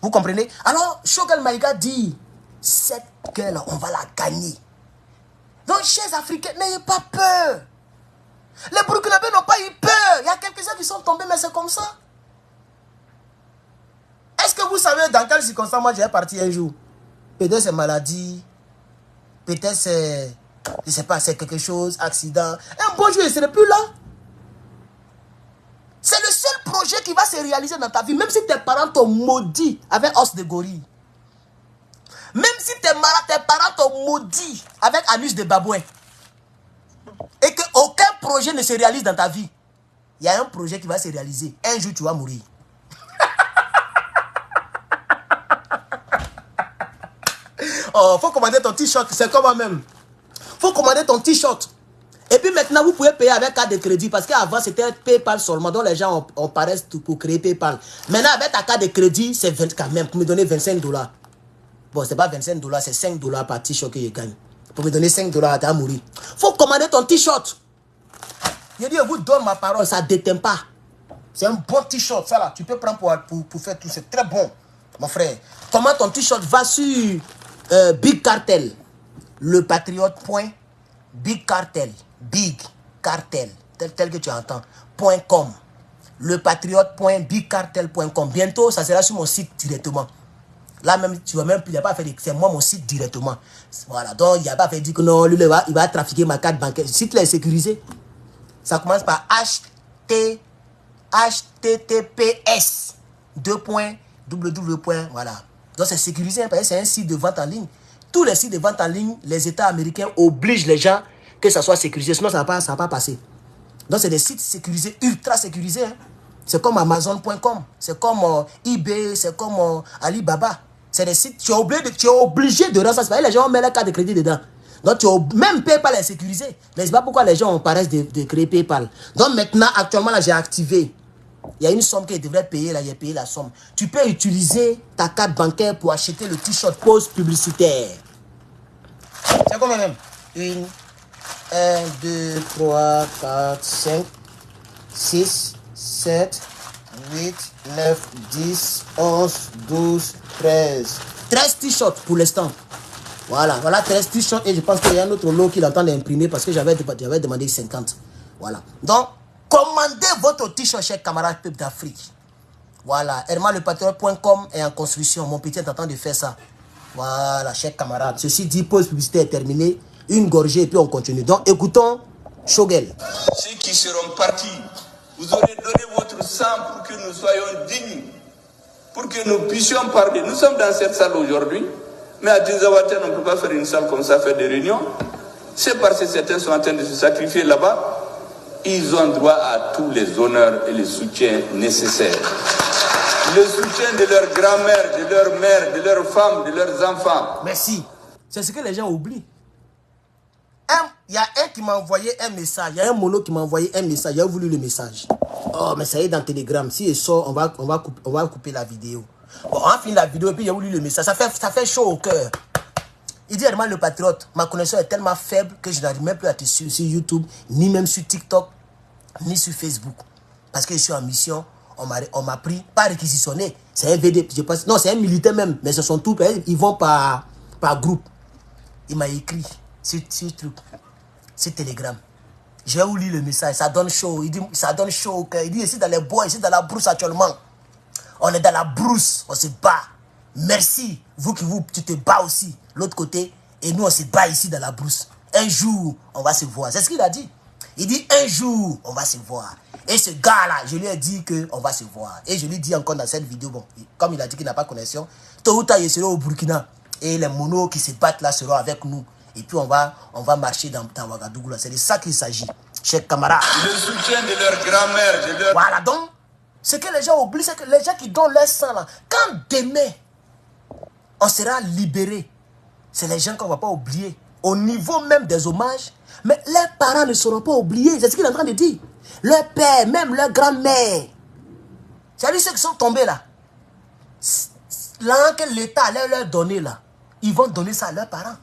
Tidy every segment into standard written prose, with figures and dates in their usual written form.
Vous comprenez? Alors, Choguel Maïga dit, cette guerre-là, on va la gagner. Donc, chers Africains, n'ayez pas peur. Les Burkinabés n'ont pas eu peur. Il y a quelques-uns qui sont tombés, mais c'est comme ça. Est-ce que vous savez dans quelles circonstances moi j'ai parti un jour? Peut-être c'est maladie, peut-être c'est, je sais pas, c'est quelque chose, accident. Un bon jour, je ne serai plus là. C'est le seul projet qui va se réaliser dans ta vie, même si tes parents t'ont maudit avec os de gorille. Même si tes parents t'ont maudit avec anus de babouin. Et qu'aucun projet ne se réalise dans ta vie. Il y a un projet qui va se réaliser. Un jour, tu vas mourir. Oh, faut commander ton t-shirt, c'est comme moi-même. Faut commander ton t-shirt. Et puis maintenant, vous pouvez payer avec carte de crédit. Parce qu'avant, c'était PayPal seulement. Donc les gens ont paraissent pour créer PayPal. Maintenant, avec ta carte de crédit, c'est quand même pour me donner 25 $. Bon, c'est pas 25 $, c'est 5 $ par t-shirt que je gagne. Pour me donner 5 $, tu vas mourir. Faut commander ton t-shirt. Je dis, je vous donne ma parole, ça ne déteint pas. C'est un bon t-shirt, ça là. Tu peux prendre pour faire tout. C'est très bon, mon frère. Commande ton t-shirt, va sur Big Cartel. Le Patriote. Big Cartel. Big Cartel. Tel que tu entends. .com. Le Patriote.bigcartel.com. Bientôt, ça sera sur mon site directement. Là même, tu vas même plus, il n'y a pas fait de, c'est moi mon site directement. Voilà, donc il n'y a pas fait dire que non, lui, il va trafiquer ma carte bancaire. Le site là est sécurisé. Ça commence par https www. Voilà. Donc c'est sécurisé, parce que c'est un site de vente en ligne. Tous les sites de vente en ligne, les États américains obligent les gens que ça soit sécurisé, sinon ça ne va pas passer. Donc c'est des sites sécurisés, ultra sécurisés. Hein. C'est comme Amazon.com, c'est comme eBay, c'est comme Alibaba. C'est des sites, tu es obligé de rendre ça. Les gens mettent la carte de crédit dedans. Donc, même PayPal est sécurisé. Mais c'est pas pourquoi les gens paraissent de créer PayPal. Donc, maintenant, actuellement, là, j'ai activé. Il y a une somme que je devrais payer, là, j'ai payé la somme. Tu peux utiliser ta carte bancaire pour acheter le t-shirt pause publicitaire. C'est combien même? 1, 2, 3, 4, 5, 6, 7, 8, 9, 10, 11, 12, 13. 13 t-shirts pour l'instant. Voilà, 13 t-shirts et je pense qu'il y a un autre lot qu'il entend d'imprimer parce que j'avais demandé 50. Voilà. Donc, commandez votre t-shirt, chers camarades peuple d'Afrique. Voilà, hermanlepatriote.com est en construction. Mon petit est en train de faire ça. Voilà, chers camarades. Ceci dit, pause publicitaire est terminée. Une gorgée et puis on continue. Donc, écoutons Choguel. Ceux qui seront partis, vous aurez donné votre sang pour que nous soyons dignes, pour que nous puissions parler. Nous sommes dans cette salle aujourd'hui, mais à Tinzaouaten, on ne peut pas faire une salle comme ça, faire des réunions. C'est parce que certains sont en train de se sacrifier là-bas. Ils ont droit à tous les honneurs et les soutiens nécessaires. Le soutien de leur grand-mère, de leur mère, de leurs femmes, de leurs enfants. Merci. C'est ce que les gens oublient. Il y a un qui m'a envoyé un message. Il y a un mono qui m'a envoyé un message. J'ai voulu le message. Oh, mais ça y est dans Telegram. Si il sort, on va couper la vidéo. Bon, on finit la vidéo et puis j'ai voulu le message. Ça fait chaud au cœur. Il dit, Herman le Patriote, ma connexion est tellement faible que je n'arrive même plus à te suivre sur YouTube, ni même sur TikTok, ni sur Facebook. Parce que je suis en mission. On m'a pris, pas réquisitionné. C'est un VD, je pense. Non, c'est un militaire même. Mais ce sont tous, ils vont par groupe. Il m'a écrit sur Telegram. Je vais vous lire le message. Ça donne chaud. Il dit, ça donne chaud au cœur. Il dit, ici dans les bois, ici dans la brousse actuellement. On est dans la brousse. On se bat. Merci. Tu te bats aussi. L'autre côté. Et nous, on se bat ici dans la brousse. Un jour, on va se voir. C'est ce qu'il a dit. Il dit, un jour, on va se voir. Et ce gars-là, je lui ai dit qu'on va se voir. Et je lui dis encore dans cette vidéo, bon, comme il a dit qu'il n'a pas connexion, tôt ou tard, il sera au Burkina. Et les monos qui se battent là seront avec nous. Et puis, on va marcher dans Ouagadougou. C'est de ça qu'il s'agit, chers camarades. Le soutien de leur grand-mère, de leur... Voilà, donc, ce que les gens oublient, c'est que les gens qui donnent leur sang là, quand demain, on sera libérés, c'est les gens qu'on ne va pas oublier. Au niveau même des hommages, mais leurs parents ne seront pas oubliés. C'est ce qu'il est en train de dire. Leur père, même leur grand-mère. C'est-à-dire ceux qui sont tombés là. Là que l'État allait leur donner là, ils vont donner ça à leurs parents.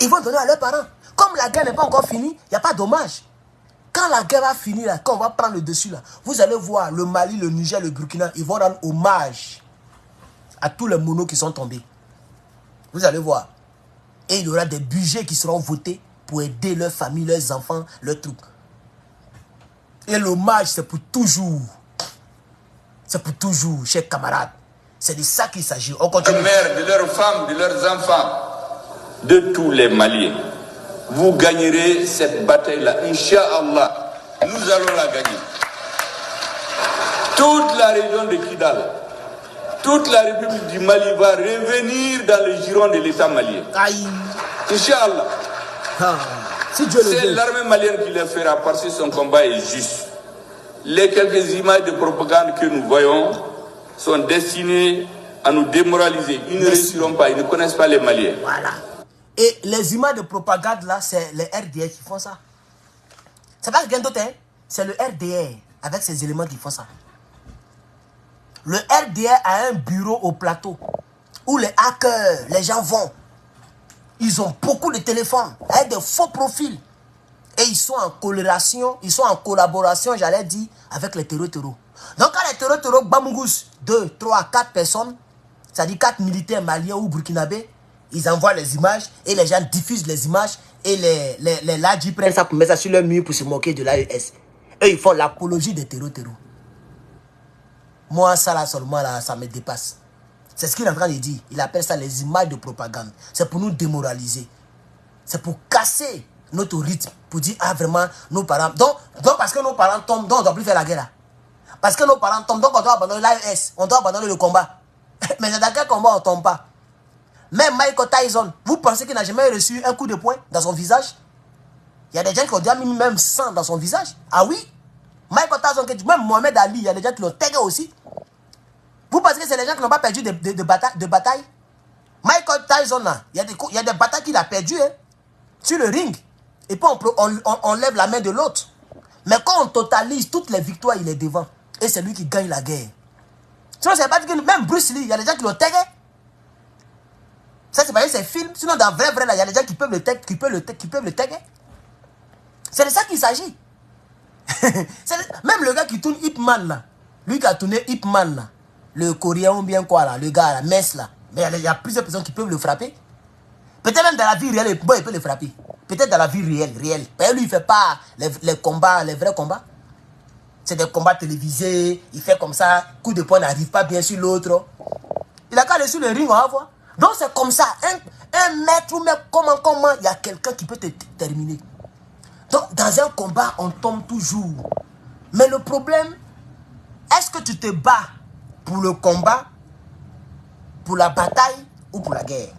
Ils vont donner à leurs parents. Comme la guerre n'est pas encore finie, il n'y a pas d'hommage. Quand la guerre va finir là, quand on va prendre le dessus là, vous allez voir le Mali, le Niger, le Burkina, ils vont rendre hommage à tous les monos qui sont tombés. Vous allez voir. Et il y aura des budgets qui seront votés pour aider leurs familles, leurs enfants, leurs trucs. Et l'hommage, c'est pour toujours. C'est pour toujours, chers camarades. C'est de ça qu'il s'agit. On continue. De mères, de leurs femmes, de leurs enfants, de tous les Maliens. Vous gagnerez cette bataille-là. Inch'Allah, nous allons la gagner. Toute la région de Kidal, toute la République du Mali va revenir dans le giron de l'État malien. Aïe. Inch'Allah. Ah, si Dieu le C'est veut. l'armée malienne qui le fera parce que son combat est juste. Les quelques images de propagande que nous voyons sont destinées à nous démoraliser. Ils ne réussiront pas, ils ne connaissent pas les Maliens. Voilà. Et les images de propagande là, c'est les RDR qui font ça. C'est pas quelqu'un d'autre, hein? C'est le RDR avec ces éléments qui font ça. Le RDR a un bureau au plateau où les hackers, les gens vont. Ils ont beaucoup de téléphones avec des faux profils. Et ils sont en collaboration, j'allais dire, avec les terreaux. Donc quand les terreaux Bamougus, 2, 3, 4 personnes, c'est-à-dire 4 militaires maliens ou burkinabés, ils envoient les images et les gens diffusent les images et les ladji prennent ça pour mettre ça sur leur mur pour se moquer de l'AES. Et ils font l'apologie des terreaux. Moi, ça là seulement, là, ça me dépasse. C'est ce qu'il est en train de dire. Il appelle ça les images de propagande. C'est pour nous démoraliser. C'est pour casser notre rythme. Pour dire, ah vraiment, nos parents... Donc parce que nos parents tombent, donc on ne doit plus faire la guerre là. Parce que nos parents tombent, donc on doit abandonner l'AES. On doit abandonner le combat. Mais dans quel combat on ne tombe pas? Même Michael Tyson, vous pensez qu'il n'a jamais reçu un coup de poing dans son visage? Il y a des gens qui ont déjà mis même sang dans son visage. Ah oui? Michael Tyson, même Mohamed Ali, il y a des gens qui l'ont tagué aussi. Vous pensez que c'est les gens qui n'ont pas perdu de bataille? Michael Tyson, là, il y a des batailles qu'il a perdues hein, sur le ring. Et puis on lève la main de l'autre. Mais quand on totalise toutes les victoires, il est devant. Et c'est lui qui gagne la guerre. Sinon, c'est pas dit que même Bruce Lee, il y a des gens qui l'ont tagué. Ça, c'est pas ses films. Sinon, dans vrai, là, il y a des gens qui peuvent le taguer. C'est de ça qu'il s'agit. Même le gars qui tourne Ip Man, là. Lui qui a tourné Ip Man, là. Le Coréen ou bien quoi, là. Le gars, là, Mess, là. Mais il y a plusieurs personnes qui peuvent le frapper. Peut-être même dans la vie réelle, bon, il peut le frapper. Peut-être dans la vie réelle. Mais lui, il ne fait pas les combats, les vrais combats. C'est des combats télévisés. Il fait comme ça. Coup de poing n'arrive pas bien sur l'autre. Il a qu'à aller sur le ring, on va voir. Donc c'est comme ça. Un maître ou même comment, il y a quelqu'un qui peut te terminer. Donc dans un combat, on tombe toujours. Mais le problème, est-ce que tu te bats pour le combat, pour la bataille ou pour la guerre?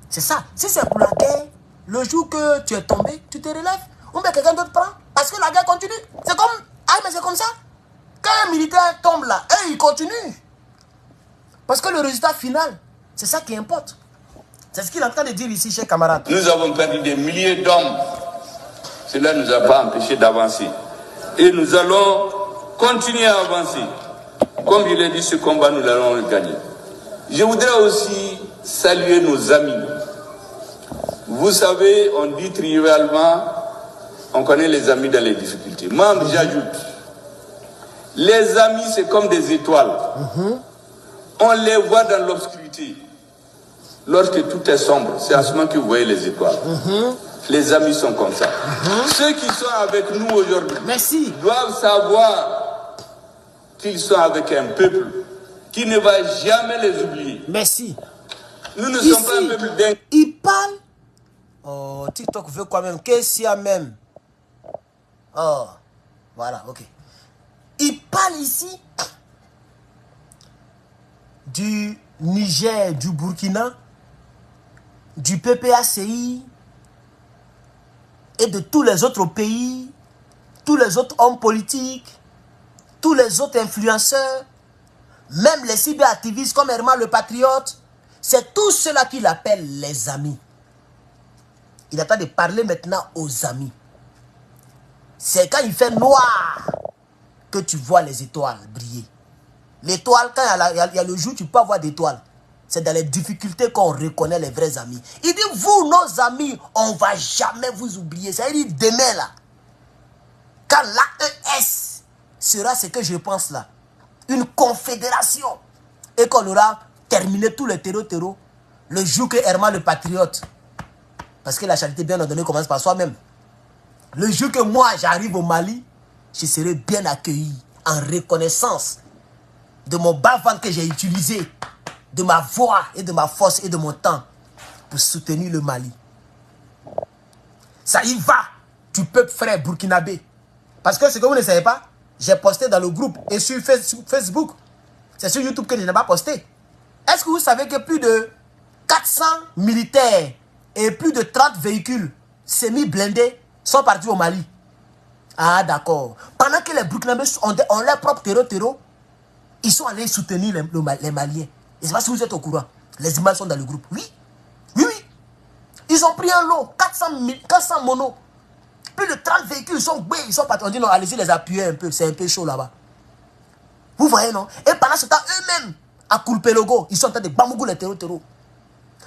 C'est ça. Si c'est pour la guerre, le jour que tu es tombé, tu te relèves. Ou bien quelqu'un d'autre prend. Parce que la guerre continue. C'est comme... Ah, mais c'est comme ça. Quand un militaire tombe là, eux, ils continuent. Parce que le résultat final, c'est ça qui importe. C'est ce qu'il est en train de dire ici, chers camarades. Nous avons perdu des milliers d'hommes. Cela ne nous a pas empêchés d'avancer. Et nous allons continuer à avancer. Comme je l'ai dit, ce combat, nous allons le gagner. Je voudrais aussi saluer nos amis. Vous savez, on dit trivialement, on connaît les amis dans les difficultés. Moi, j'ajoute, les amis, c'est comme des étoiles. On les voit dans l'obscurité. Lorsque tout est sombre, c'est à ce moment que vous voyez les étoiles. Les amis sont comme ça. Ceux qui sont avec nous aujourd'hui doivent savoir qu'ils sont avec un peuple qui ne va jamais les oublier. Merci. Nous ne sommes pas un peuple d'un... Il parle. Oh, TikTok veut quoi même? Qu'est-ce qu'il y a même? Oh, voilà, ok. Il parle ici du Niger, du Burkina, du PPACI et de tous les autres pays, tous les autres hommes politiques, tous les autres influenceurs, même les cyberactivistes comme Herman le Patriote. C'est tout cela qu'il appelle les amis. Il attend de parler maintenant aux amis. C'est quand il fait noir que tu vois les étoiles briller. L'étoile, quand il y a le jour, tu peux avoir d'étoiles. C'est dans les difficultés qu'on reconnaît les vrais amis. Il dit, vous, nos amis, on ne va jamais vous oublier. Ça veut dire demain, là, quand l'AES sera ce que je pense là, une confédération, et qu'on aura terminer tous les terreaux, le jour que Herman le patriote, parce que la charité bien ordonnée commence par soi-même, le jour que moi j'arrive au Mali, je serai bien accueilli en reconnaissance de mon bas-ventre que j'ai utilisé, de ma voix et de ma force et de mon temps pour soutenir le Mali. Ça y va du peuple frère burkinabé. Parce que ce que vous ne savez pas, j'ai posté dans le groupe et sur Facebook. C'est sur YouTube que je n'ai pas posté. Est-ce que vous savez que plus de 400 militaires et plus de 30 véhicules semi-blindés sont partis au Mali? Ah d'accord. Pendant que les Burkinabés ont leur propre terreau, ils sont allés soutenir les Maliens. Je ne sais pas si vous êtes au courant. Les images sont dans le groupe. Oui. Ils ont pris un lot, 400 monos. Plus de 30 véhicules, ils sont partis. On dit non, allez-y les appuyer un peu, c'est un peu chaud là-bas. Vous voyez, non? Et pendant ce temps, eux-mêmes, à Kulpelogo, ils sont en train de bambougou les terreaux.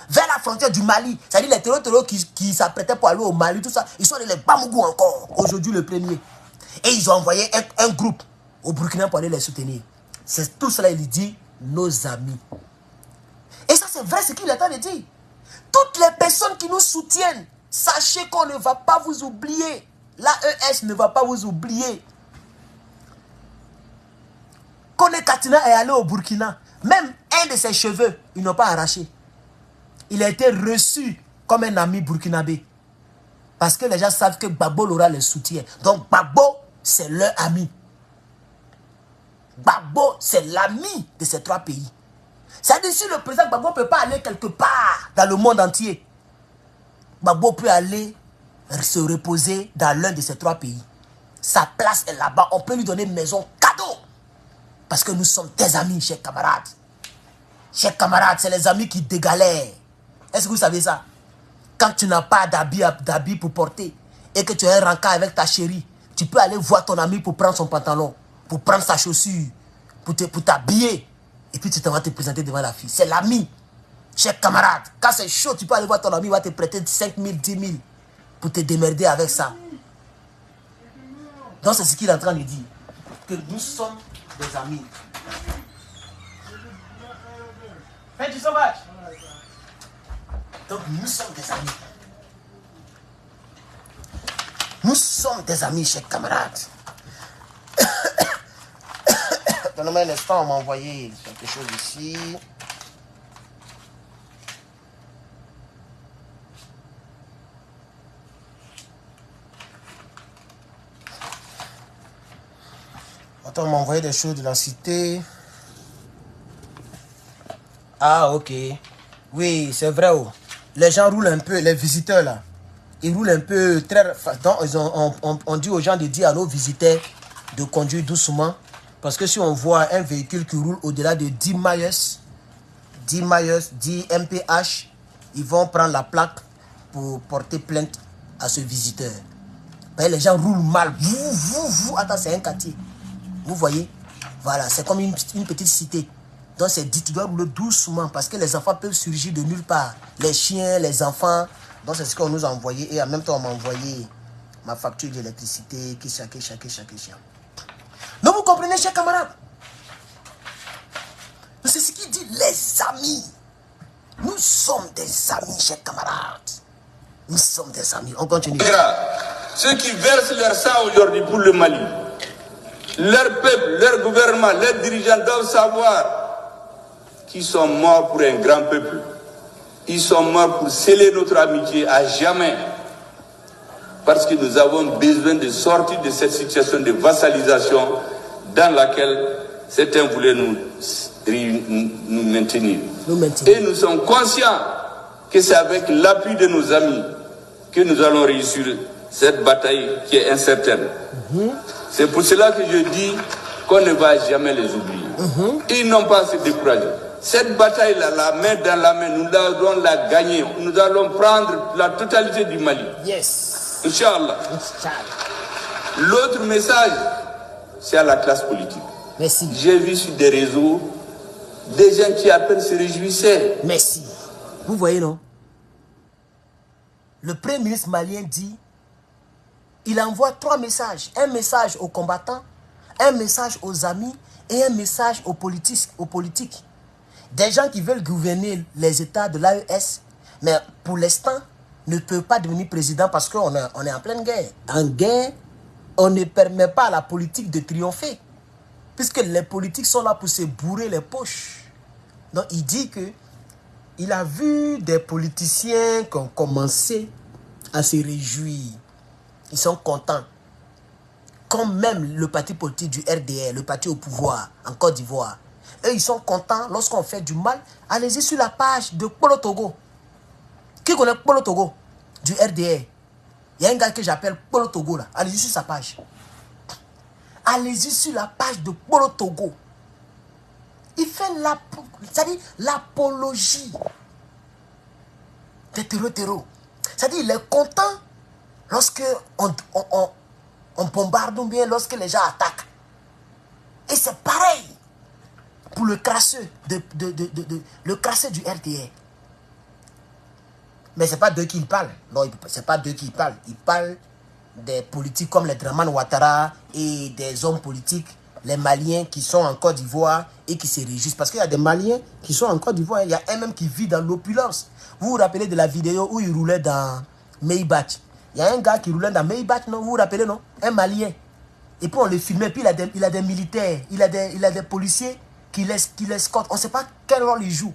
Vers la frontière du Mali, c'est-à-dire les terreaux qui s'apprêtaient pour aller au Mali, tout ça, ils sont allés les bambougou encore, aujourd'hui le 1er. Et ils ont envoyé un groupe au Burkina pour aller les soutenir. C'est tout cela, il dit, nos amis. Et ça, c'est vrai ce qu'il est en train de dire. Toutes les personnes qui nous soutiennent, sachez qu'on ne va pas vous oublier. L'AES ne va pas vous oublier. Kone Katina est allé au Burkina. Même un de ses cheveux, ils n'ont pas arraché. Il a été reçu comme un ami burkinabé. Parce que les gens savent que Gbagbo l'aura les soutient. Donc Gbagbo, c'est leur ami. Gbagbo, c'est l'ami de ces 3 pays. C'est-à-dire si le président Gbagbo ne peut pas aller quelque part dans le monde entier, Gbagbo peut aller se reposer dans l'un de ces 3 pays. Sa place est là-bas. On peut lui donner une maison cadeau. Parce que nous sommes tes amis, chers camarades. Chers camarades, c'est les amis qui dégalèrent. Est-ce que vous savez ça? Quand tu n'as pas d'habit pour porter et que tu as un rencard avec ta chérie, tu peux aller voir ton ami pour prendre son pantalon, pour prendre sa chaussure, pour t'habiller. Et puis tu vas te présenter devant la fille. C'est l'ami. Chers camarades, quand c'est chaud, tu peux aller voir ton ami, il va te prêter 5 000, 10 000 pour te démerder avec ça. Donc c'est ce qu'il est en train de dire. Que nous sommes des amis. Fais du sauvage. Donc nous sommes des amis. Nous sommes des amis, chers camarades. Donnez-moi un instant, on m'a envoyé quelque chose ici. Attends, on m'a envoyé des choses de la cité. Ah, ok. Oui, c'est vrai. Oh. Les gens roulent un peu, les visiteurs là. Ils roulent un peu très... Donc, on dit aux gens de dire à nos visiteurs de conduire doucement. Parce que si on voit un véhicule qui roule au-delà de 10 miles, 10 mph, ils vont prendre la plaque pour porter plainte à ce visiteur. Les gens roulent mal. Attends, c'est un quartier. Vous voyez? Voilà, c'est comme une petite cité. Donc c'est dit, tu dois rouler doucement parce que les enfants peuvent surgir de nulle part. Les chiens, les enfants. Donc c'est ce qu'on nous a envoyé. Et en même temps, on m'a envoyé ma facture d'électricité. Donc vous comprenez, chers camarades? C'est ce qu'il dit, les amis. Nous sommes des amis, chers camarades. Nous sommes des amis. On continue. Ceux qui versent leur sang aujourd'hui pour le Mali, leur peuple, leur gouvernement, leurs dirigeants doivent savoir qu'ils sont morts pour un grand peuple. Ils sont morts pour sceller notre amitié à jamais. Parce que nous avons besoin de sortir de cette situation de vassalisation dans laquelle certains voulaient nous maintenir. Et nous sommes conscients que c'est avec l'appui de nos amis que nous allons réussir cette bataille qui est incertaine. C'est pour cela que je dis qu'on ne va jamais les oublier. Ils n'ont pas à se décourager. Cette bataille-là, la main dans la main, nous allons la gagner. Nous allons prendre la totalité du Mali. Yes. Inch'Allah. L'autre message, c'est à la classe politique. Merci. J'ai vu sur des réseaux des gens qui à peine se réjouissaient. Merci. Vous voyez, non? Le premier ministre malien dit, il envoie 3 messages. Un message aux combattants, un message aux amis et un message aux politiques. Des gens qui veulent gouverner les États de l'AES, mais pour l'instant, ne peuvent pas devenir président parce qu'on est en pleine guerre. En guerre, on ne permet pas à la politique de triompher. Puisque les politiques sont là pour se bourrer les poches. Donc il dit que il a vu des politiciens qui ont commencé à se réjouir. Ils sont contents. Comme même le parti politique du RDR, le parti au pouvoir en Côte d'Ivoire. Eux, ils sont contents lorsqu'on fait du mal. Allez-y sur la page de Polo Togo. Qui connaît Polo Togo du RDR? Il y a un gars que j'appelle Polo Togo là. Allez-y sur sa page. Allez-y sur la page de Polo Togo. Il fait l'apologie des terreaux. C'est-à-dire il est content lorsque on bombarde ou bien lorsque les gens attaquent. Et c'est pareil pour le crasseux, le crasseux du RDR. Mais ce n'est pas d'eux qu'il parle. Non, ce n'est pas d'eux qu'il parle. Il parle des politiques comme les Draman Ouattara et des hommes politiques, les Maliens qui sont en Côte d'Ivoire et qui se réjouissent. Parce qu'il y a des Maliens qui sont en Côte d'Ivoire. Il y a un même qui vit dans l'opulence. Vous vous rappelez de la vidéo où il roulait dans Maybach? Il y a un gars qui roulait dans Maybach, non? Vous vous rappelez, non? Un Malien. Et puis on le filmait. Puis il a des militaires, il a des policiers qui l'escortent. On ne sait pas quel rôle il joue.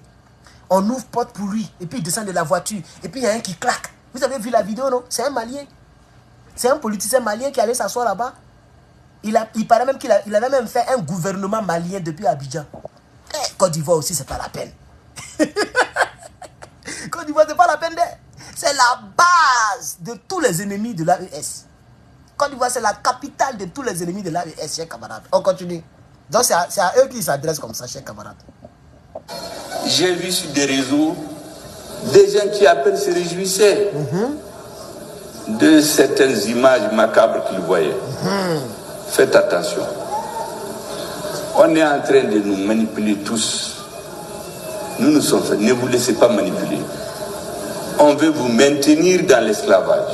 On ouvre porte pour lui. Et puis il descend de la voiture. Et puis il y a un qui claque. Vous avez vu la vidéo, non? C'est un Malien. C'est un politicien malien qui allait s'asseoir là-bas. Il paraît même qu'il avait même fait un gouvernement malien depuis Abidjan. Côte d'Ivoire aussi, c'est pas la peine. Côte d'Ivoire, c'est pas la peine. C'est la base de tous les ennemis de l'AES. Côte d'Ivoire, c'est la capitale de tous les ennemis de l'AES, chers camarades. On continue. Donc c'est à eux qu'ils s'adressent comme ça, chers camarades. J'ai vu sur des réseaux des gens qui à peine se réjouissaient de certaines images macabres qu'ils voyaient. Faites attention. On est en train de nous manipuler tous. Nous nous sommes faits. Ne vous laissez pas manipuler. On veut vous maintenir dans l'esclavage.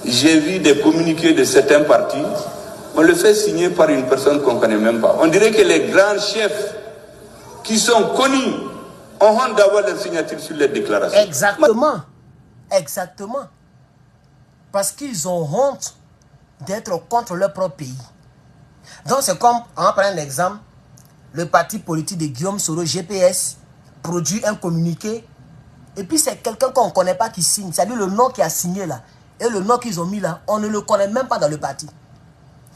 J'ai vu des communiqués de certains partis. On le fait signer par une personne qu'on ne connaît même pas. On dirait que les grands chefs qui sont connus ont honte d'avoir leur signature sur les déclarations. Exactement. Exactement. Parce qu'ils ont honte d'être contre leur propre pays. Donc c'est comme, on va prendre un exemple, le parti politique de Guillaume Soro, GPS, produit un communiqué, et puis c'est quelqu'un qu'on ne connaît pas qui signe. C'est-à-dire le nom qui a signé là, et le nom qu'ils ont mis là, on ne le connaît même pas dans le parti.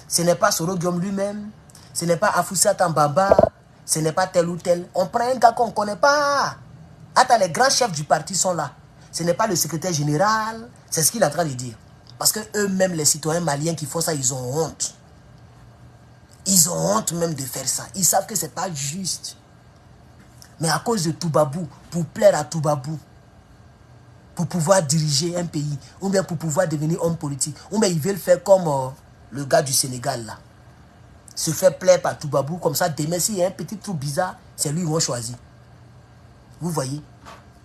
Ce n'est pas Soro Guillaume lui-même, ce n'est pas Afoussat Tambaba, ce n'est pas tel ou tel. On prend un gars qu'on ne connaît pas. Attends, les grands chefs du parti sont là. Ce n'est pas le secrétaire général, c'est ce qu'il est en train de dire. Parce que eux-mêmes, les citoyens maliens qui font ça, ils ont honte. Ils ont honte même de faire ça. Ils savent que ce n'est pas juste. Mais à cause de Toubabou, pour plaire à Toubabou, pour pouvoir diriger un pays, ou bien pour pouvoir devenir homme politique, ou bien ils veulent faire comme le gars du Sénégal là. Se faire plaire par Toubabou, comme ça, demain, s'il y a un petit truc bizarre, c'est lui qu'ils vont choisir. Vous voyez?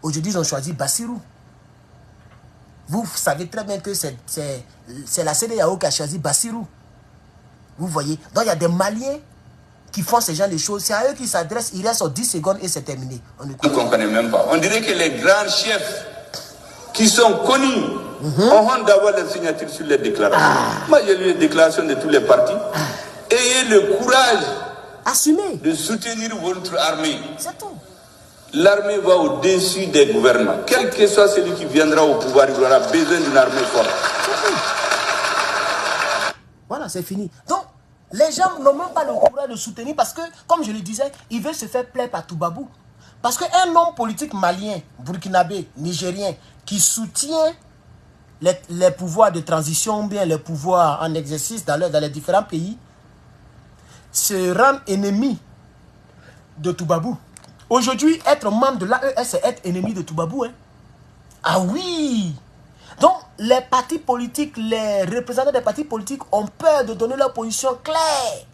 Aujourd'hui, ils ont choisi Bassirou. Vous savez très bien que c'est la CEDEAO qui a choisi Bassirou. Vous voyez? Donc il y a des Maliens qui font ce genre de choses. C'est à eux qui s'adressent. Il reste 10 secondes et c'est terminé. On ne connaît même pas. On dirait que les grands chefs qui sont connus ont honte d'avoir leur signature sur les déclarations. Moi j'ai lu les déclarations de tous les partis. Ayez le courage de soutenir votre armée. C'est tout. L'armée va au-dessus des gouvernements. Quel que soit celui qui viendra au pouvoir, il aura besoin d'une armée forte. Voilà, c'est fini. Donc, les gens n'ont même pas le courage de soutenir parce que, comme je le disais, ils veulent se faire plaire par Toubabou. Parce qu'un homme politique malien, burkinabé, nigérien, qui soutient les pouvoirs de transition ou bien les pouvoirs en exercice dans les différents pays, se rend ennemi de Toubabou. Aujourd'hui, être membre de l'AES, c'est être ennemi de Toubabou. Hein? Ah oui! Donc, les partis politiques, les représentants des partis politiques ont peur de donner leur position claire.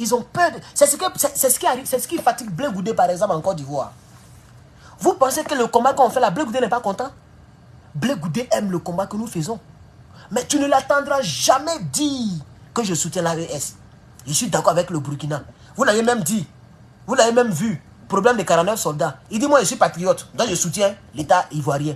Ils ont peur. C'est ce qui arrive, c'est ce qui fatigue Blé Goudé, par exemple, en Côte d'Ivoire. Vous pensez que le combat qu'on fait là, Blé Goudé n'est pas content? Blé Goudé aime le combat que nous faisons. Mais tu ne l'attendras jamais dire que je soutiens l'AES. Je suis d'accord avec le Burkina. Vous l'avez même dit. Vous l'avez même vu. problème de 49 soldats. Il dit, moi, je suis patriote, donc je soutiens l'État ivoirien.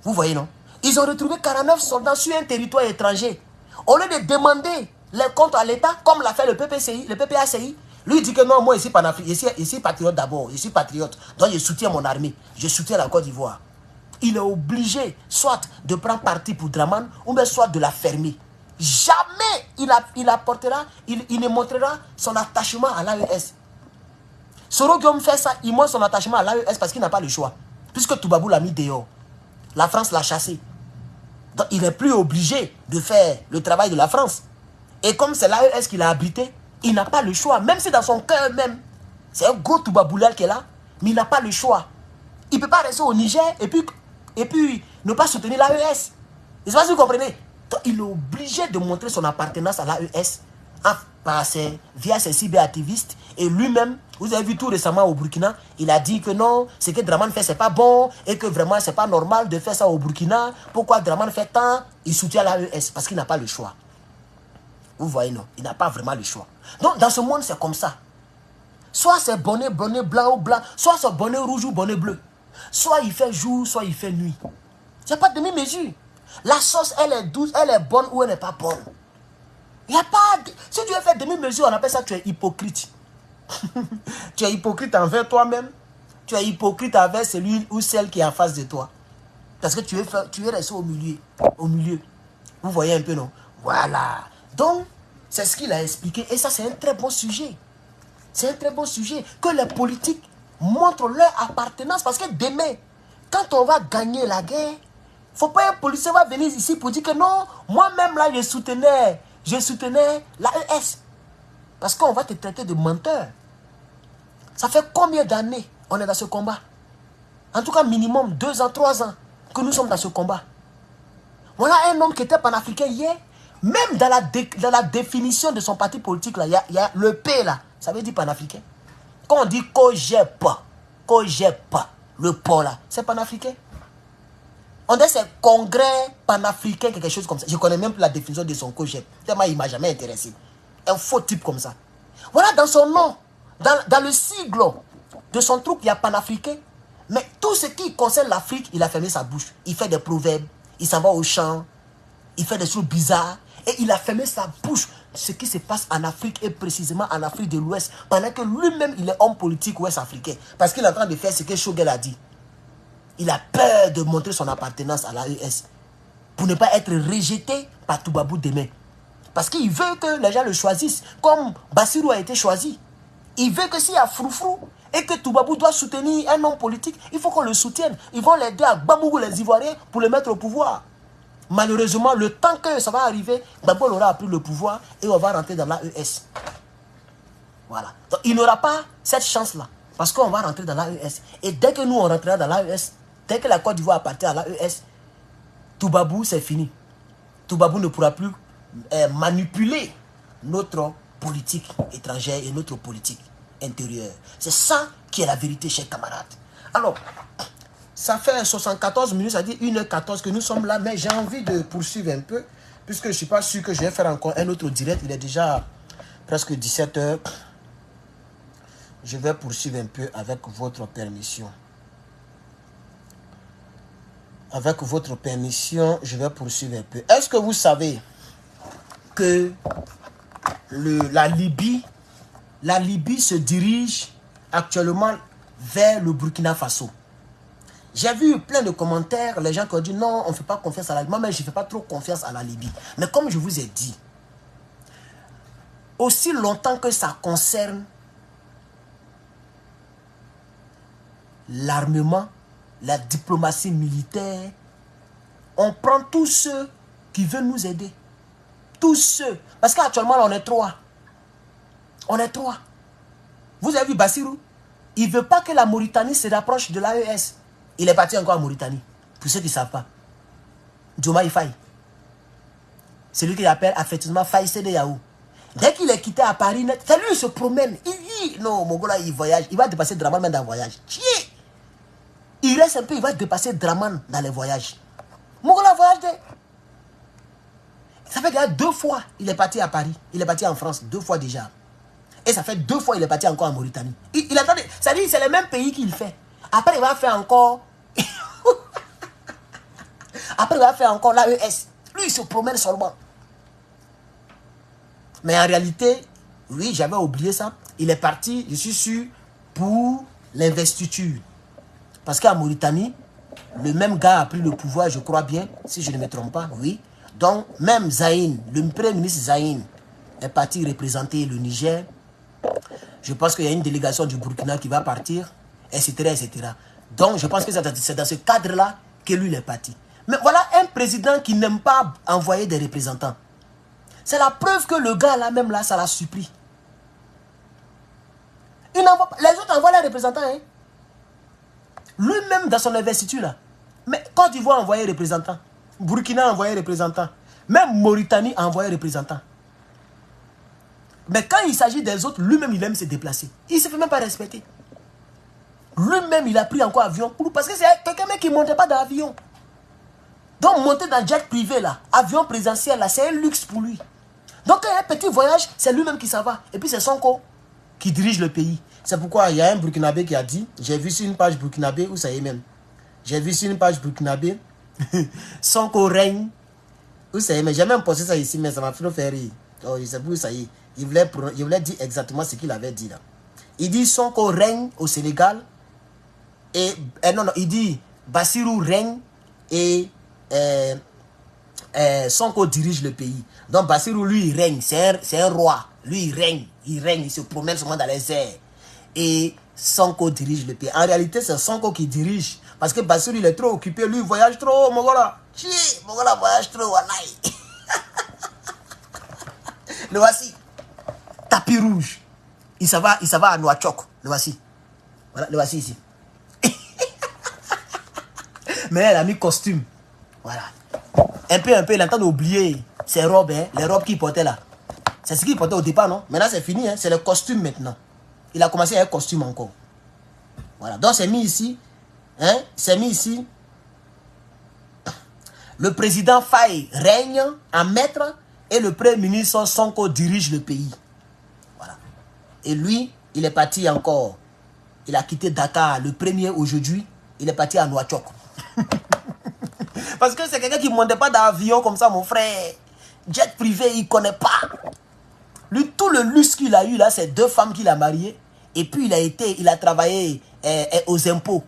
Vous voyez, non? Ils ont retrouvé 49 soldats sur un territoire étranger. Au lieu de demander les comptes à l'État, comme l'a fait le PPCI, le PPACI, lui il dit que non, moi, je suis patriote d'abord, je suis patriote, donc je soutiens mon armée, je soutiens la Côte d'Ivoire. Il est obligé soit de prendre parti pour Draman, ou bien soit de la fermer. Jamais il apportera, il ne montrera son attachement à l'AES. Soro Guillaume fait ça, il montre son attachement à l'AES parce qu'il n'a pas le choix. Puisque Toubabou l'a mis dehors. La France l'a chassé. Donc il n'est plus obligé de faire le travail de la France. Et comme c'est l'AES qui l'a habité, il n'a pas le choix. Même si dans son cœur même, c'est un gros Toubaboulal qui est là, mais il n'a pas le choix. Il ne peut pas rester au Niger et puis ne pas soutenir l'AES. Je ne sais pas si vous comprenez. Donc il est obligé de montrer son appartenance à l'AES via ses cyberactivistes. Et lui-même, vous avez vu tout récemment au Burkina, il a dit que non, ce que Draman fait, c'est pas bon, et que vraiment, c'est pas normal de faire ça au Burkina. Pourquoi Draman fait tant? Il soutient l'AES, parce qu'il n'a pas le choix. Vous voyez, non, il n'a pas vraiment le choix. Donc, dans ce monde, c'est comme ça. Soit c'est bonnet blanc ou blanc, soit c'est bonnet rouge ou bonnet bleu. Soit il fait jour, soit il fait nuit. Il n'y a pas de demi-mesure. La sauce, elle est douce, elle est bonne ou elle n'est pas bonne. Il n'y a pas de... Si tu veux faire demi-mesure, on appelle ça tu es hypocrite. Tu es hypocrite envers toi-même. Tu es hypocrite envers celui ou celle qui est en face de toi. Parce que tu es resté au milieu. Au milieu. Vous voyez un peu, non? Voilà. Donc, c'est ce qu'il a expliqué. Et ça, c'est un très bon sujet. C'est un très bon sujet. Que les politiques montrent leur appartenance. Parce que demain, quand on va gagner la guerre, il ne faut pas un policier va venir ici pour dire que non, moi-même là, je soutenais l'AES. Parce qu'on va te traiter de menteur. Ça fait combien d'années on est dans ce combat? En tout cas, minimum 2 ans, 3 ans que nous sommes dans ce combat. Voilà un homme qui était panafricain hier. Même dans la définition de son parti politique, il y a le P là. Ça veut dire panafricain. Quand on dit COGEP, le P là, c'est panafricain. On dit c'est congrès panafricain, quelque chose comme ça. Je ne connais même plus la définition de son COGEP. Tellement il ne m'a jamais intéressé. Un faux type comme ça. Voilà, dans son nom, dans le sigle de son truc, il y a panafricain. Mais tout ce qui concerne l'Afrique, il a fermé sa bouche. Il fait des proverbes, il s'en va au champ, il fait des choses bizarres. Et il a fermé sa bouche. Ce qui se passe en Afrique et précisément en Afrique de l'Ouest. Pendant que lui-même, il est homme politique ouest-africain. Parce qu'il est en train de faire ce que Shogel a dit. Il a peur de montrer son appartenance à l'AES. Pour ne pas être rejeté par Toubabou demain. Parce qu'il veut que les gens le choisissent. Comme Bassirou a été choisi. Il veut que s'il y a froufrou et que Toubabou doit soutenir un homme politique, il faut qu'on le soutienne. Ils vont l'aider à Bamougou les Ivoiriens pour le mettre au pouvoir. Malheureusement, le temps que ça va arriver, Gbagbo aura pris le pouvoir et on va rentrer dans l'AES. Voilà. Donc il n'aura pas cette chance-là. Parce qu'on va rentrer dans l'AES. Et dès que nous on rentrera dans l'AES, dès que la Côte d'Ivoire appartient à l'AES, Toubabou c'est fini. Toubabou ne pourra plus manipuler notre politique étrangère et notre politique intérieure. C'est ça qui est la vérité, chers camarades. Alors, ça fait 74 minutes, ça dit 1h14 que nous sommes là, mais j'ai envie de poursuivre un peu, puisque je ne suis pas sûr que je vais faire encore un autre direct. Il est déjà presque 17h. Je vais poursuivre un peu avec votre permission. Avec votre permission, je vais poursuivre un peu. Est-ce que vous savez que la Libye se dirige actuellement vers le Burkina Faso? J'ai vu plein de commentaires, les gens qui ont dit non, on ne fait pas confiance à la Libye. Moi, mais je ne fais pas trop confiance à la Libye. Mais comme je vous ai dit, aussi longtemps que ça concerne l'armement, la diplomatie militaire, on prend tous ceux qui veulent nous aider. Tous ceux. Parce qu'actuellement, on est 3. On est 3. Vous avez vu Bassirou? Il ne veut pas que la Mauritanie se rapproche de l'AES. Il est parti encore en Mauritanie. Pour ceux qui ne savent pas. Diomaye Faye. C'est lui qui l'appelle affectueusement Faye Sédé Yaou. Dès qu'il est quitté à Paris, c'est lui qui se promène. Non, mon gars là, il voyage. Il va dépasser Draman même dans le voyage. Il reste un peu, il va dépasser Draman dans les voyages. Mon gars là, voyage. Ça fait déjà 2 fois il est parti à Paris. Il est parti en France 2 fois déjà. Et ça fait 2 fois qu'il est parti encore en Mauritanie. Il attend, ça dit c'est le même pays qu'il fait. Après, il va faire encore... Après, il va faire encore l'AES. Lui, il se promène seulement. Mais en réalité, oui, j'avais oublié ça. Il est parti, je suis sûr, pour l'investiture. Parce qu'en Mauritanie, le même gars a pris le pouvoir, je crois bien, si je ne me trompe pas, oui. Donc, même Zaïn, le premier ministre Zaïn, est parti représenter le Niger. Je pense qu'il y a une délégation du Burkina qui va partir, etc., etc. Donc, je pense que c'est dans ce cadre-là que lui, il est parti. Mais voilà un président qui n'aime pas envoyer des représentants. C'est la preuve que le gars là, même là, ça l'a surpris. Les autres envoient les représentants. Hein. Lui-même, dans son investiture là. Mais Côte d'Ivoire a envoyé des représentants. Burkina a envoyé des représentants. Même Mauritanie a envoyé des représentants. Mais quand il s'agit des autres, lui-même, il aime se déplacer. Il ne se fait même pas respecter. Lui-même, il a pris encore avion. Parce que c'est quelqu'un qui ne montait pas d'avion. Donc, monter dans jet privé, là, avion présidentiel, là, c'est un luxe pour lui. Donc, quand il y a un petit voyage, c'est lui-même qui s'en va. Et puis, c'est Sonko qui dirige le pays. C'est pourquoi il y a un Burkinabé qui a dit, j'ai vu sur une page Burkinabé, où ça y est même. J'ai vu sur une page Burkinabé, Sonko règne. Où ça y est, mais j'ai même posté ça ici, mais ça m'a fait faire rire. Oh, je sais plus où ça y est. Il voulait dire exactement ce qu'il avait dit là. Il dit Sonko règne au Sénégal. Et non, il dit Bassirou règne et Sonko dirige le pays. Donc Bassirou, lui, il règne. C'est un roi. Lui, il règne. Il se promène seulement dans les airs. Et Sonko dirige le pays. En réalité, c'est Sonko qui dirige. Parce que Bassirou, il est trop occupé. Lui, il voyage trop, mon gars. Mon gars voyage trop, wallahi. Le voici. Tapis rouge. Il s'en va à Nouakchott. Le voici. Voilà, le voici ici. Mais elle a mis costume. Voilà. Un peu, il est en train d'oublier ses robes, hein, les robes qu'il portait là. C'est ce qu'il portait au départ, non? Maintenant, c'est fini, hein, c'est le costume maintenant. Il a commencé avec costume encore. Voilà. Donc, c'est mis ici. Hein, c'est mis ici. Le président Faye règne en maître et le premier ministre Sonko dirige le pays. Voilà. Et lui, il est parti encore. Il a quitté Dakar le 1er aujourd'hui. Il est parti à Nouakchott. Parce que c'est quelqu'un qui ne montait pas d'avion comme ça, mon frère. Jet privé, il ne connaît pas. Lui, tout le luxe qu'il a eu là, c'est 2 femmes qu'il a mariées. Et puis, il a travaillé aux impôts.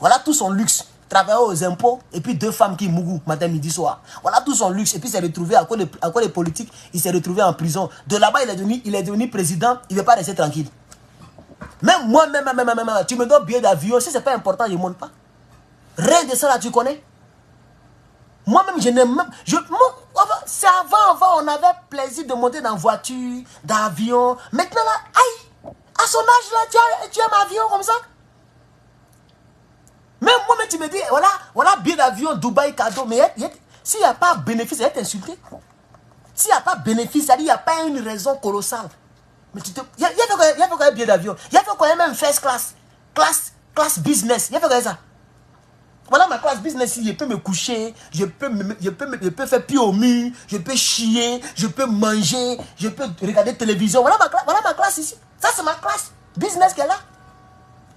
Voilà tout son luxe. Travailler aux impôts et puis 2 femmes qui mourent matin, midi, soir. Voilà tout son luxe. Et puis, il s'est retrouvé, à cause des politiques, il s'est retrouvé en prison. De là-bas, il est devenu président. Il ne veut pas rester tranquille. Même moi, tu me donnes billet d'avion. Si ce n'est pas important, je ne monte pas. Rien de ça là, tu connais? Moi-même, je n'aime même... C'est avant, on avait plaisir de monter dans voiture, d'avion. Maintenant là, aïe, à son âge là, tu aimes avion comme ça? Même moi-même, tu me dis, voilà billet d'avion, Dubaï, cadeau. Mais s'il n'y a pas bénéfice, elle est insultée. S'il n'y a pas bénéfice, il n'y a pas une raison colossale. Mais il y a fait quand même billet d'avion. Il y a fait quand même first class. Classe business. Il y a fait quand même ça. Voilà ma classe business, je peux me coucher, je peux faire pied au mur, je peux chier, je peux manger, je peux regarder télévision. Voilà ma classe ici. Ça, c'est ma classe business qu'elle a.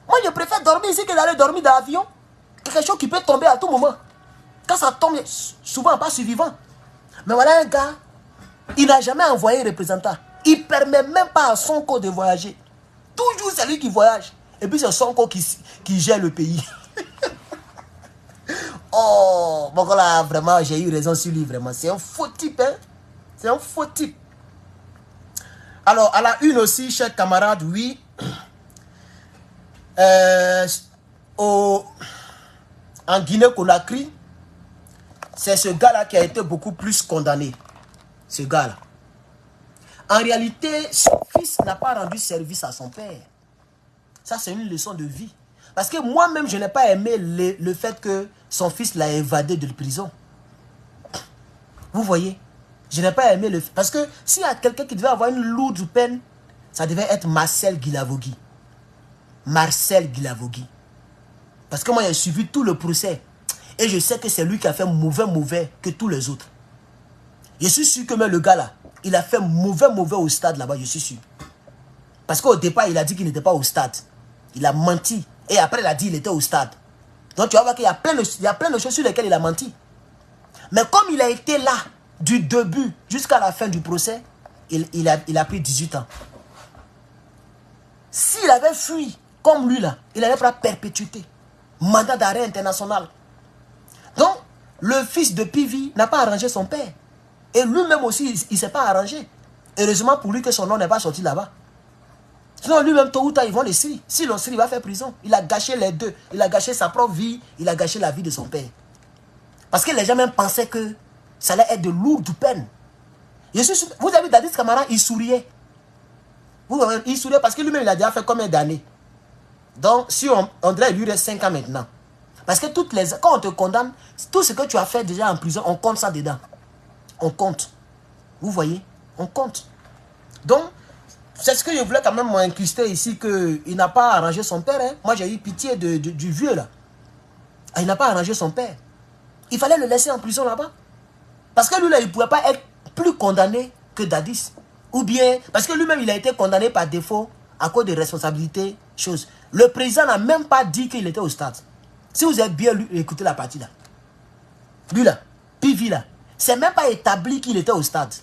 Moi, je préfère dormir ici que d'aller dormir dans l'avion. Quelque chose qui peut tomber à tout moment. Quand ça tombe, souvent pas survivant. Mais voilà un gars, il n'a jamais envoyé un représentant. Il ne permet même pas à Sonko de voyager. Toujours c'est lui qui voyage. Et puis c'est Sonko qui gère le pays. Oh, bon là, vraiment, j'ai eu raison sur lui, vraiment. C'est un faux type, hein. C'est un faux type. Alors, à la une aussi, chers camarades, oui. En Guinée-Conakry, c'est ce gars-là qui a été beaucoup plus condamné. Ce gars-là. En réalité, son fils n'a pas rendu service à son père. Ça, c'est une leçon de vie. Parce que moi-même, je n'ai pas aimé le fait que son fils l'a évadé de la prison. Vous voyez? Je n'ai pas aimé le fait. Parce que s'il y a quelqu'un qui devait avoir une lourde peine, ça devait être Marcel Guilavogui. Marcel Guilavogui. Parce que moi, j'ai suivi tout le procès. Et je sais que c'est lui qui a fait mauvais que tous les autres. Je suis sûr que même le gars là, il a fait mauvais au stade là-bas, je suis sûr. Parce qu'au départ, il a dit qu'il n'était pas au stade. Il a menti. Et après, il a dit qu'il était au stade. Donc, tu vas voir qu'il y a plein de choses sur lesquelles il a menti. Mais comme il a été là, du début jusqu'à la fin du procès, il a pris 18 ans. S'il avait fui, comme lui là, il allait prendre perpétuité. Mandat d'arrêt international. Donc, le fils de Pivi n'a pas arrangé son père. Et lui-même aussi, il ne s'est pas arrangé. Heureusement pour lui que son nom n'est pas sorti là-bas. Sinon, lui-même, tôt ou tard, ils vont le scier. Si l'on scie, il va faire prison. Il a gâché les deux. Il a gâché sa propre vie. Il a gâché la vie de son père. Parce que les gens même pensaient que ça allait être de lourdes peines. Vous avez vu Dadis Camara, il souriait. Il souriait parce que lui-même, il a déjà fait combien d'années? Donc, si on dirait, il lui reste 5 ans maintenant. Parce que quand on te condamne, tout ce que tu as fait déjà en prison, on compte ça dedans. On compte. Vous voyez? On compte. Donc, c'est ce que je voulais quand même m'incruster ici, qu'il n'a pas arrangé son père. Hein. Moi, j'ai eu pitié du vieux là. Il n'a pas arrangé son père. Il fallait le laisser en prison là-bas. Parce que lui là, il ne pouvait pas être plus condamné que Dadis. Ou bien, parce que lui-même, il a été condamné par défaut à cause de responsabilités, choses. Le président n'a même pas dit qu'il était au stade. Si vous avez bien écouté la partie là. Lui là, Pivi là, c'est même pas établi qu'il était au stade.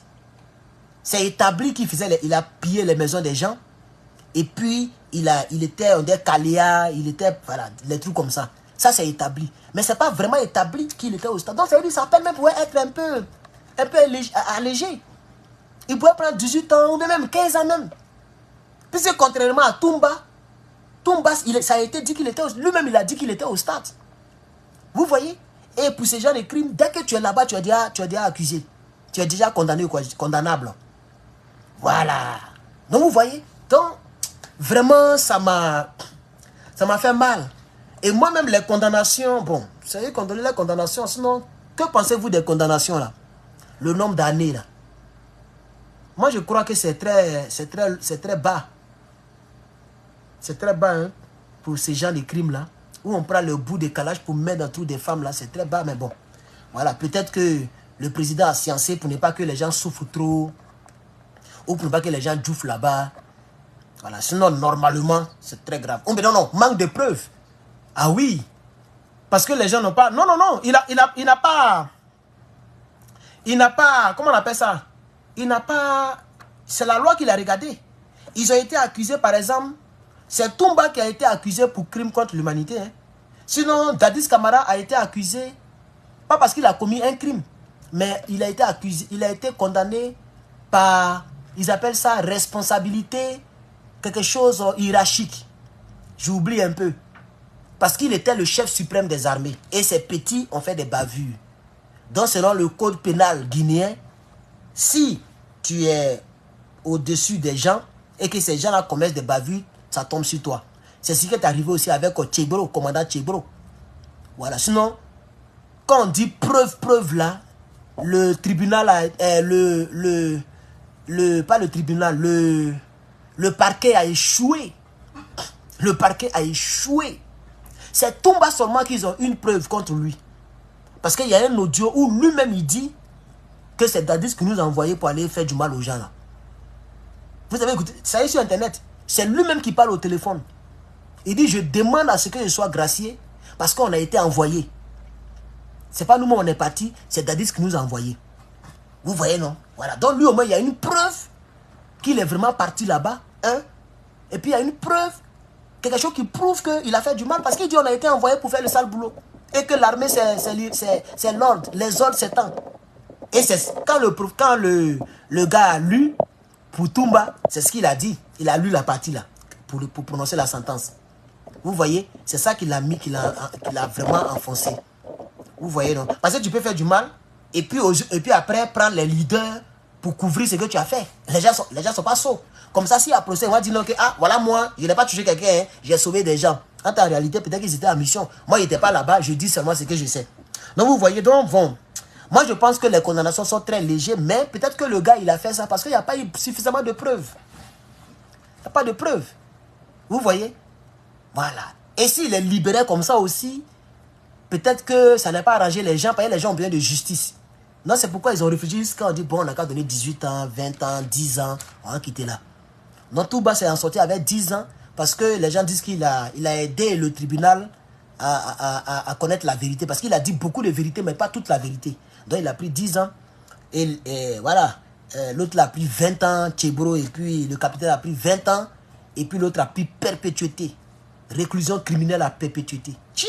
C'est établi qu'il a pillé les maisons des gens. Et puis, il était, on dit, Kaléa, il était, voilà, les trucs comme ça. Ça, c'est établi. Mais c'est pas vraiment établi qu'il était au stade. Donc, ça veut dire que sa peine même pouvait être un peu allégé. Il pouvait prendre 18 ans, ou même 15 ans même. Puisque contrairement à Toumba, ça a été dit qu'il était, lui-même, il a dit qu'il était au stade. Vous voyez? Et pour ces gens de crimes, dès que tu es là-bas, tu es déjà accusé. Tu es déjà condamné, quoi, condamnable. Voilà. Donc, vous voyez? Donc, vraiment, ça m'a fait mal. Et moi-même, les condamnations, bon, vous savez, condamner les condamnations, sinon, que pensez-vous des condamnations, là? Le nombre d'années, là. Moi, je crois que c'est très bas. C'est très bas, hein, pour ces gens de crimes-là, où on prend le bout de calage pour mettre dans le trou des femmes, là, c'est très bas, mais bon. Voilà, peut-être que le président a sciencé pour ne pas que les gens souffrent trop, ou pour ne pas que les gens jouffent là-bas. Voilà, sinon, normalement, c'est très grave. Oh, mais non, manque de preuves. Ah oui, parce que les gens n'ont pas... Non, il n'a pas... Comment on appelle ça? Il n'a pas... C'est la loi qu'il a regardée. Ils ont été accusés, par exemple... C'est Toumba qui a été accusé pour crime contre l'humanité. Hein. Sinon, Dadis Camara a été accusé, pas parce qu'il a commis un crime, mais il a été accusé, il a été condamné par, ils appellent ça responsabilité, quelque chose hiérarchique. J'oublie un peu. Parce qu'il était le chef suprême des armées. Et ses petits ont fait des bavures. Donc, selon le code pénal guinéen, si tu es au-dessus des gens et que ces gens-là commettent des bavures, ça tombe sur toi. C'est ce qui est arrivé aussi avec Tchébro, commandant Tchébro. Voilà. Sinon, quand on dit preuve là, le tribunal, pas le tribunal, le parquet a échoué. Le parquet a échoué. C'est Toumba seulement qu'ils ont une preuve contre lui. Parce qu'il y a un audio où lui-même il dit que c'est Dadis qui nous a envoyé pour aller faire du mal aux gens là. Vous avez écouté, ça y est sur internet. C'est lui-même qui parle au téléphone. Il dit, je demande à ce que je sois gracié parce qu'on a été envoyé. C'est pas nous-mêmes on est parti, c'est Dadis qui nous a envoyé. Vous voyez, non? Voilà. Donc lui, au moins, il y a une preuve qu'il est vraiment parti là-bas. Hein? Et puis, il y a une preuve, quelque chose qui prouve qu'il a fait du mal parce qu'il dit, on a été envoyé pour faire le sale boulot. Et que l'armée, c'est l'ordre. Les ordres, c'est tant. Et c'est quand le gars a lu, pour Toumba, c'est ce qu'il a dit. Il a lu la partie là, pour prononcer la sentence. Vous voyez, c'est ça qu'il a mis, qu'il a vraiment enfoncé. Vous voyez, non? Parce que tu peux faire du mal, et puis après, prendre les leaders pour couvrir ce que tu as fait. Les gens sont pas sots. Comme ça, si à procès, on va dire non, que, ah, voilà moi, je n'ai pas touché quelqu'un, hein, j'ai sauvé des gens. En réalité, peut-être qu'ils étaient en mission. Moi, ils n'étaient pas là-bas, je dis seulement ce que je sais. Donc, vous voyez, donc, bon. Moi, je pense que les condamnations sont très légères, mais peut-être que le gars, il a fait ça parce qu'il n'y a pas eu suffisamment de preuves. Il n'y a pas de preuves. Vous voyez? Voilà. Et s'il est libéré comme ça aussi, peut-être que ça n'a pas arrangé les gens, parce que les gens ont besoin de justice. Non, c'est pourquoi ils ont réfléchi jusqu'à on dit, bon, on n'a qu'à donner 18 ans, 20 ans, 10 ans, on va quitter là. Non, Touba s'est en sorti avec 10 ans parce que les gens disent qu'il a aidé le tribunal à connaître la vérité. Parce qu'il a dit beaucoup de vérité, mais pas toute la vérité. Donc il a pris 10 ans. Et voilà. L'autre a pris 20 ans, Tchébro, et puis le capitaine a pris 20 ans. Et puis l'autre a pris perpétuité. Réclusion criminelle à perpétuité. Tiens.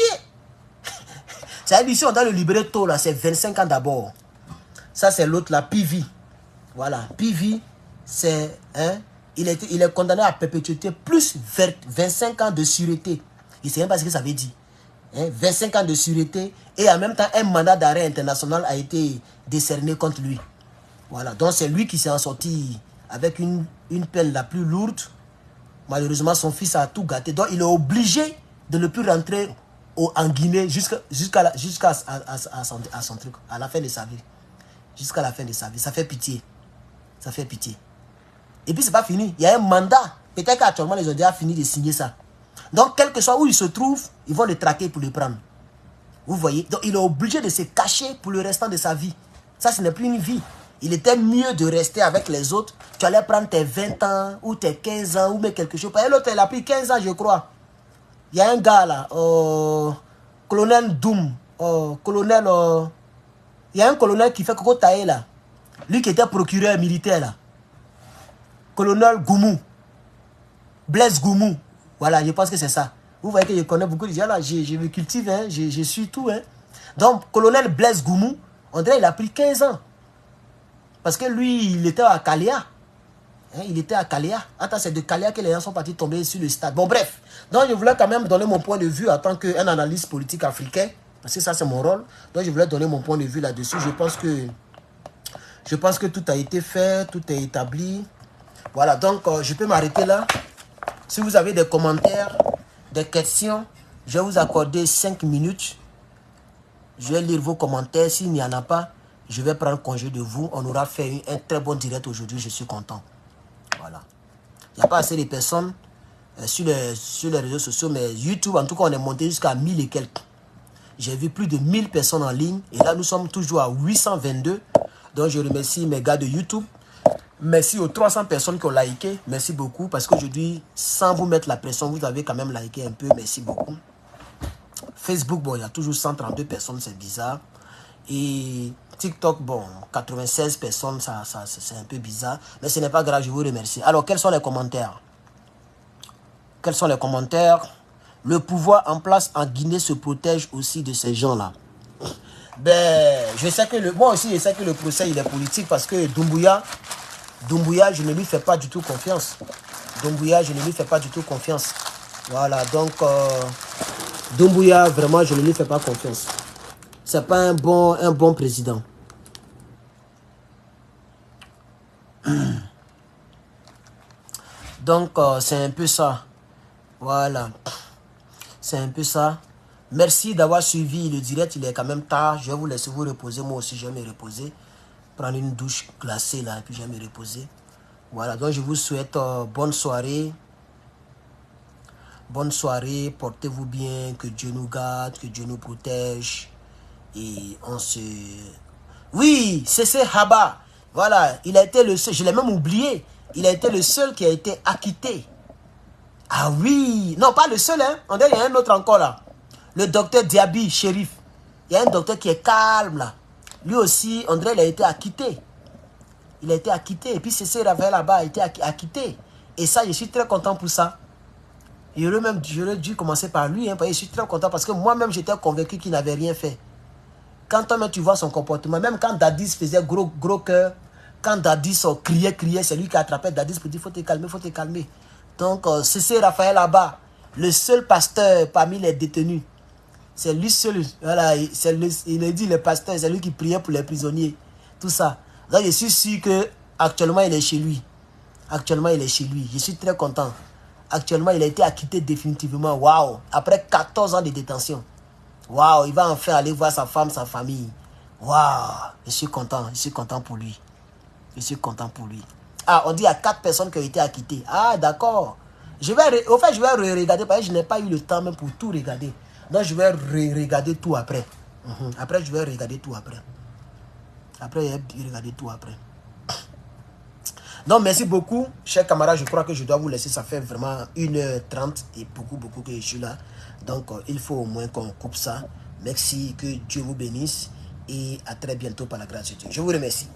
Ça veut dire ici, on doit le libérer tôt, là. C'est 25 ans d'abord. Ça, c'est l'autre, là, PV. Voilà. PV, c'est... Hein, il est condamné à perpétuité plus 25 ans de sûreté. Il ne sait même pas ce que ça veut dire. Hein, 25 ans de sûreté. Et en même temps, un mandat d'arrêt international a été décerné contre lui. Voilà. Donc, c'est lui qui s'est en sorti avec une peine la plus lourde. Malheureusement, son fils a tout gâté. Donc, il est obligé de ne plus rentrer en Guinée jusqu'à son truc, à la fin de sa vie. Jusqu'à la fin de sa vie. Ça fait pitié. Ça fait pitié. Et puis, c'est pas fini. Il y a un mandat. Peut-être qu'actuellement, ils ont déjà fini de signer ça. Donc, quel que soit où il se trouve, ils vont le traquer pour le prendre. Vous voyez? Donc, il est obligé de se cacher pour le restant de sa vie. Ça, ce n'est plus une vie. Il était mieux de rester avec les autres. Tu allais prendre tes 20 ans, ou tes 15 ans, ou mais quelque chose. Et l'autre, il a pris 15 ans, je crois. Il y a un gars là, colonel Doom, il y a un colonel qui fait Coco Taé là. Lui qui était procureur militaire là. Colonel Goumou. Blaise Goumou. Voilà, je pense que c'est ça. Vous voyez que je connais beaucoup de gens là. Je me cultive, hein, je suis tout. Hein. Donc, colonel Blaise Goumou, on dirait il a pris 15 ans. Parce que lui, il était à Kaléa. Hein, il était à Kaléa. Attends, c'est de Kaléa que les gens sont partis tomber sur le stade. Bon, bref. Donc, je voulais quand même donner mon point de vue en tant qu'un analyste politique africain. Parce que ça, c'est mon rôle. Donc, je voulais donner mon point de vue là-dessus. Je pense que tout a été fait, tout est établi. Voilà, donc, je peux m'arrêter là. Si vous avez des commentaires, des questions, je vais vous accorder 5 minutes. Je vais lire vos commentaires. S'il n'y en a pas, je vais prendre congé de vous. On aura fait un très bon direct aujourd'hui. Je suis content. Voilà. Il n'y a pas assez de personnes sur les réseaux sociaux, mais YouTube, en tout cas, on est monté jusqu'à 1000 et quelques. J'ai vu plus de 1000 personnes en ligne. Et là, nous sommes toujours à 822. Donc, je remercie mes gars de YouTube. Merci aux 300 personnes qui ont liké. Merci beaucoup. Parce qu'aujourd'hui, sans vous mettre la pression, vous avez quand même liké un peu. Merci beaucoup. Facebook, bon, il y a toujours 132 personnes. C'est bizarre. Et TikTok, bon, 96 personnes, ça c'est un peu bizarre. Mais ce n'est pas grave, je vous remercie. Alors, quels sont les commentaires? Quels sont les commentaires? Le pouvoir en place en Guinée se protège aussi de ces gens-là. Ben, je sais que moi aussi, je sais que le procès, il est politique parce que Doumbouya, je ne lui fais pas du tout confiance. Doumbouya, je ne lui fais pas du tout confiance. Voilà, donc, Doumbouya, vraiment, je ne lui fais pas confiance. C'est pas un bon président. Donc, c'est un peu ça. Voilà. C'est un peu ça. Merci d'avoir suivi le direct. Il est quand même tard. Je vais vous laisser vous reposer. Moi aussi, je vais me reposer. Prendre une douche glacée là. Et puis, je vais me reposer. Voilà. Donc, je vous souhaite bonne soirée. Bonne soirée. Portez-vous bien. Que Dieu nous garde. Que Dieu nous protège. Et on se... Oui, c'est Haba. Voilà. Il a été le seul. Je l'ai même oublié. Il a été le seul qui a été acquitté. Ah oui. Non, pas le seul. Hein. On dirait qu'il y a un autre encore là. Le docteur Diaby, shérif. Il y a un docteur qui est calme là. Lui aussi, on dirait qu'il a été acquitté. Il a été acquitté. Et puis Cécile Raphaël là-bas a été acquitté. Et ça, je suis très content pour ça. J'aurais dû commencer par lui. Hein, parce que je suis très content parce que moi-même, j'étais convaincu qu'il n'avait rien fait. Quand toi-même, tu vois son comportement, même quand Dadis faisait gros cœur, quand Dadis criait, c'est lui qui attrapait Dadis pour dire faut te calmer. Donc, Cécile Raphaël là-bas, le seul pasteur parmi les détenus. C'est lui seul, voilà, il est dit le pasteur, c'est lui qui priait pour les prisonniers. Tout ça. Donc je suis sûr que actuellement il est chez lui. Actuellement il est chez lui. Je suis très content. Actuellement il a été acquitté définitivement. Waouh. Après 14 ans de détention. Waouh. Il va enfin aller voir sa femme, sa famille. Waouh. Je suis content pour lui. Je suis content pour lui. Ah, on dit qu'il y a 4 personnes qui ont été acquittées. Ah, d'accord. Je vais regarder parce que je n'ai pas eu le temps même pour tout regarder. Donc, je vais regarder tout après. Après, je vais regarder tout après. Donc, merci beaucoup, chers camarades. Je crois que je dois vous laisser. Ça fait vraiment 1h30 et beaucoup que je suis là. Donc, il faut au moins qu'on coupe ça. Merci, que Dieu vous bénisse et à très bientôt par la grâce de Dieu. Je vous remercie.